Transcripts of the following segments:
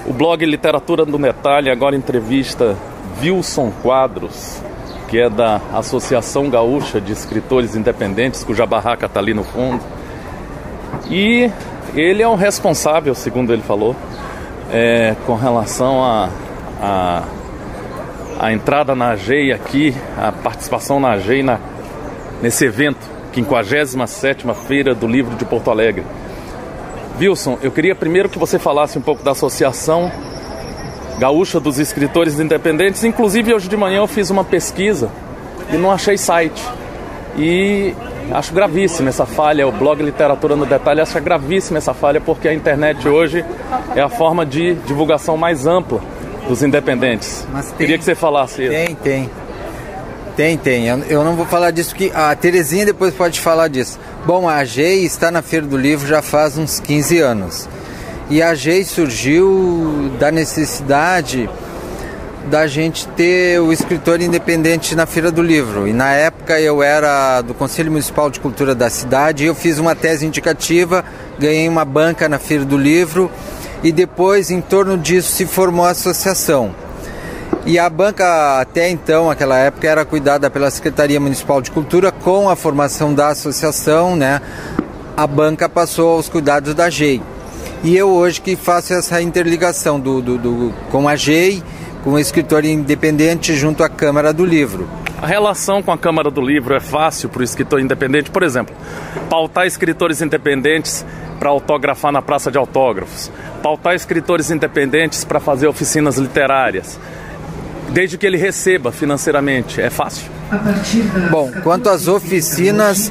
O blog Literatura no Detalhe agora entrevista Wilson Quadros, que é da Associação Gaúcha de Escritores Independentes, cuja barraca está ali no fundo. E ele é o responsável, segundo ele falou, com relação à entrada na AGEI aqui, a participação na AGEI nesse evento, 57ª Feira do Livro de Porto Alegre. Wilson, eu queria primeiro que você falasse um pouco da Associação Gaúcha dos Escritores Independentes. Inclusive, hoje de manhã eu fiz uma pesquisa e não achei site. E acho gravíssima essa falha. O blog Literatura no Detalhe acha gravíssima essa falha, porque a internet hoje é a forma de divulgação mais ampla dos independentes. Mas queria que você falasse isso. Tem. Eu não vou falar disso, que a Terezinha depois pode falar disso. Bom, a AGEI está na Feira do Livro já faz uns 15 anos. E a AGEI surgiu da necessidade da gente ter o escritor independente na Feira do Livro. E na época eu era do Conselho Municipal de Cultura da cidade, eu fiz uma tese indicativa, ganhei uma banca na Feira do Livro e depois, em torno disso, se formou a associação. E a banca, até então, naquela época, era cuidada pela Secretaria Municipal de Cultura. Com a formação da associação, né, a banca passou aos cuidados da AGEI. E eu hoje que faço essa interligação com a AGEI, com o escritor independente junto à Câmara do Livro. A relação com a Câmara do Livro é fácil para o escritor independente? Por exemplo, pautar escritores independentes para autografar na Praça de Autógrafos, pautar escritores independentes para fazer oficinas literárias, desde que ele receba financeiramente, é fácil? Bom, quanto às oficinas,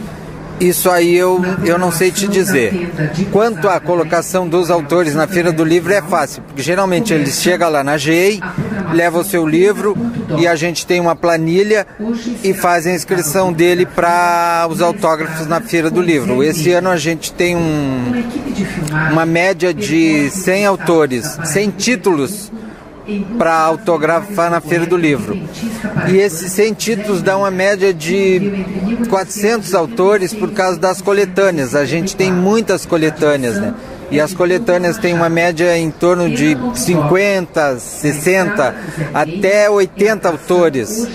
isso aí eu não sei te dizer. Quanto à colocação dos autores na Feira do Livro, é fácil, porque geralmente eles chegam lá na AGEI, levam o seu livro e a gente tem uma planilha e fazem a inscrição dele para os autógrafos na Feira do Livro. Esse ano a gente tem uma média de 100 autores, 100 títulos para autografar na Feira do Livro. E esses 100 títulos dão uma média de 400 autores por causa das coletâneas. A gente tem muitas coletâneas, né? E as coletâneas têm uma média em torno de 50, 60, até 80 autores.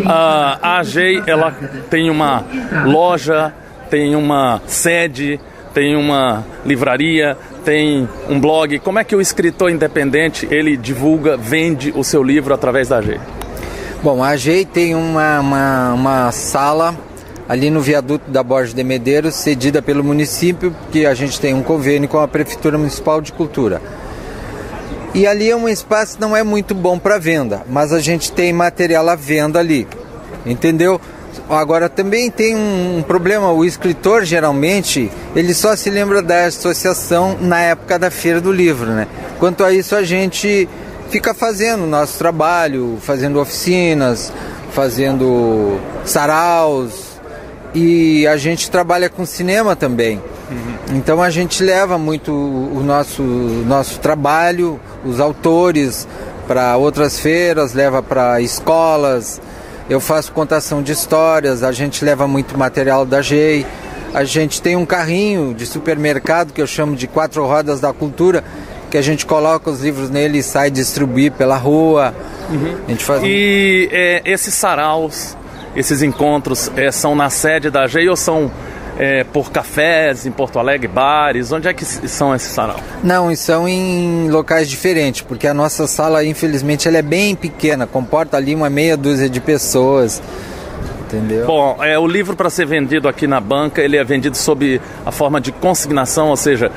A AGEI, ela tem uma loja, tem uma sede, tem uma livraria, tem um blog. Como é que o escritor independente, ele divulga, vende o seu livro através da AGEI? Bom, a AGEI tem uma sala ali no viaduto da Borges de Medeiros, cedida pelo município, porque a gente tem um convênio com a Prefeitura Municipal de Cultura. E ali é um espaço que não é muito bom para venda, mas a gente tem material à venda ali, entendeu? Agora também tem um problema, o escritor geralmente, ele só se lembra da associação na época da Feira do Livro, né? Quanto a isso a gente fica fazendo nosso trabalho, fazendo oficinas, fazendo saraus, e a gente trabalha com cinema também. Então a gente leva muito o nosso trabalho, os autores, para outras feiras, leva para escolas. Eu faço contação de histórias, a gente leva muito material da AGEI. A gente tem um carrinho de supermercado que eu chamo de 4 rodas da cultura, que a gente coloca os livros nele e sai distribuir pela rua. A gente faz... E esses saraus, esses encontros são na sede da AGEI ou são por cafés em Porto Alegre, bares? Onde é que são esses saraus? Não, são em locais diferentes, porque a nossa sala, infelizmente, ela é bem pequena, comporta ali uma meia dúzia de pessoas. Entendeu? Bom, o livro, para ser vendido aqui na banca, ele é vendido sob a forma de consignação, ou seja,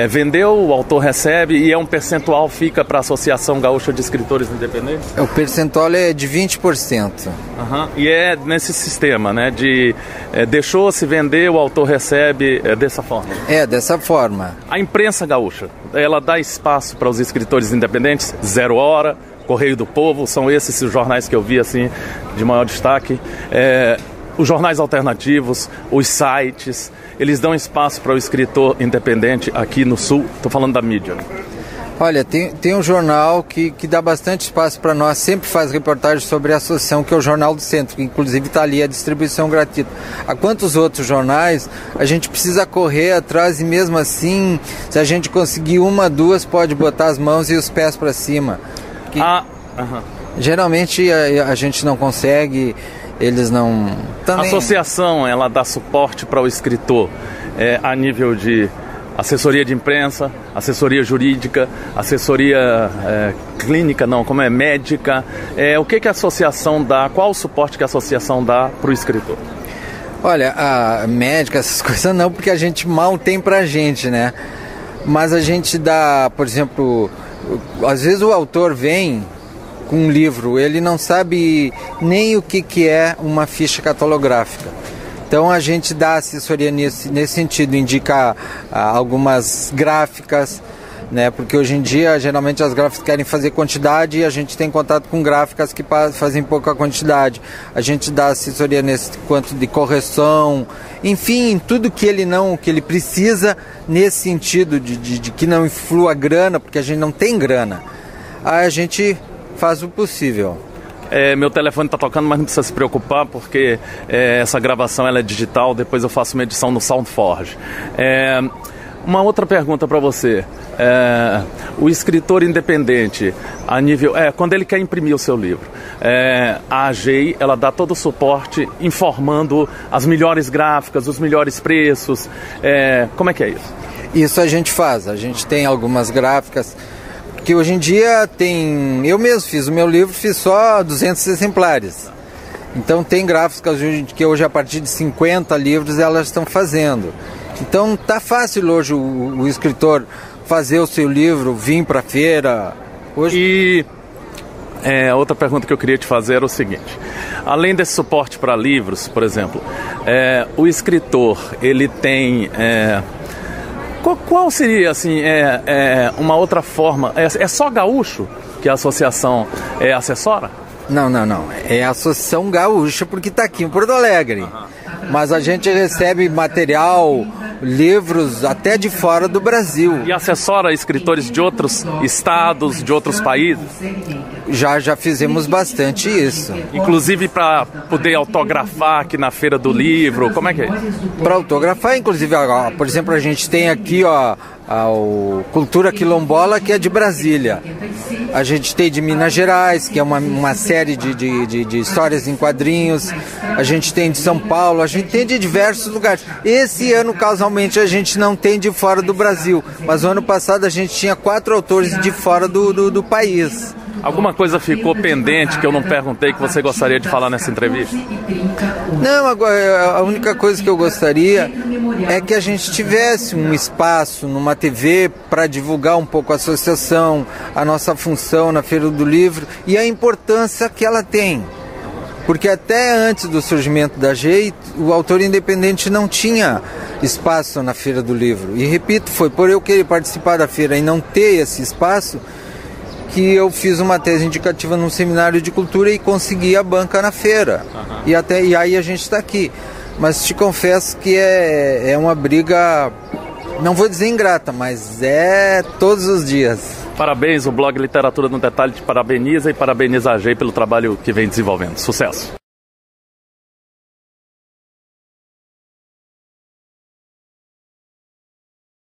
vendeu, o autor recebe e um percentual fica para a Associação Gaúcha de Escritores Independentes? O percentual é de 20%. E é nesse sistema, né, de deixou-se vender, o autor recebe dessa forma? É, dessa forma. A imprensa gaúcha, ela dá espaço para os escritores independentes? 0 Hora, Correio do Povo, são esses os jornais que eu vi assim de maior destaque. Os jornais alternativos, os sites, eles dão espaço para o escritor independente aqui no Sul. Estou falando da mídia. Olha, tem um jornal que dá bastante espaço para nós, sempre faz reportagem sobre a associação, que é o Jornal do Centro, que inclusive está ali a distribuição gratuita. Há quantos outros jornais, a gente precisa correr atrás e mesmo assim, se a gente conseguir uma, duas, pode botar as mãos e os pés para cima. Geralmente a gente não consegue, eles não... Também... A associação, ela dá suporte para o escritor a nível de assessoria de imprensa, assessoria jurídica, assessoria clínica, médica. O que a associação dá, qual o suporte que a associação dá para o escritor? Olha, a médica, essas coisas não, porque a gente mal tem pra gente, né? Mas a gente dá, por exemplo, às vezes o autor vem com um livro, ele não sabe nem o que é uma ficha catalográfica. Então a gente dá assessoria nesse sentido, indica algumas gráficas, né? Porque hoje em dia geralmente as gráficas querem fazer quantidade e a gente tem contato com gráficas que fazem pouca quantidade. A gente dá assessoria nesse quanto de correção, enfim, tudo que ele precisa nesse sentido de que não influa grana, porque a gente não tem grana. Aí a gente faz o possível. Meu telefone está tocando, mas não precisa se preocupar, porque essa gravação ela é digital, depois eu faço uma edição no SoundForge. Uma outra pergunta para você. O escritor independente, a nível, quando ele quer imprimir o seu livro, a AGEI, ela dá todo o suporte informando as melhores gráficas, os melhores preços. Como é que é isso? Isso a gente faz. A gente tem algumas gráficas que hoje em dia tem... Eu mesmo fiz o meu livro, fiz só 200 exemplares. Então tem gráficas que hoje a partir de 50 livros elas estão fazendo. Então tá fácil hoje o escritor fazer o seu livro, vir para a feira. Hoje... outra pergunta que eu queria te fazer era o seguinte: além desse suporte para livros, por exemplo, o escritor, ele tem... Qual seria, assim, uma outra forma? É só gaúcho que a associação assessora? Não. É a Associação Gaúcha, porque está aqui em Porto Alegre. Mas a gente recebe material, livros até de fora do Brasil. E assessora escritores de outros estados, de outros países? Já fizemos bastante isso. Inclusive para poder autografar aqui na Feira do Livro, como é que é isso? Para autografar, inclusive, por exemplo, a gente tem aqui o Cultura Quilombola, que é de Brasília. A gente tem de Minas Gerais, que é uma série de histórias em quadrinhos. A gente tem de São Paulo, a gente tem de diversos lugares. Esse ano, casualmente, a gente não tem de fora do Brasil, mas o ano passado a gente tinha 4 autores de fora do país. Alguma coisa ficou pendente que eu não perguntei que você gostaria de falar nessa entrevista? Não, agora a única coisa que eu gostaria é que a gente tivesse um espaço numa TV para divulgar um pouco a associação, a nossa função na Feira do Livro e a importância que ela tem. Porque até antes do surgimento da AGEI, o autor independente não tinha espaço na Feira do Livro. E repito, foi por eu querer participar da feira e não ter esse espaço que eu fiz uma tese indicativa num seminário de cultura e consegui a banca na feira. E aí a gente está aqui. Mas te confesso que é uma briga, não vou dizer ingrata, mas todos os dias. Parabéns, o blog Literatura no Detalhe te parabeniza e parabeniza a AGEI pelo trabalho que vem desenvolvendo. Sucesso!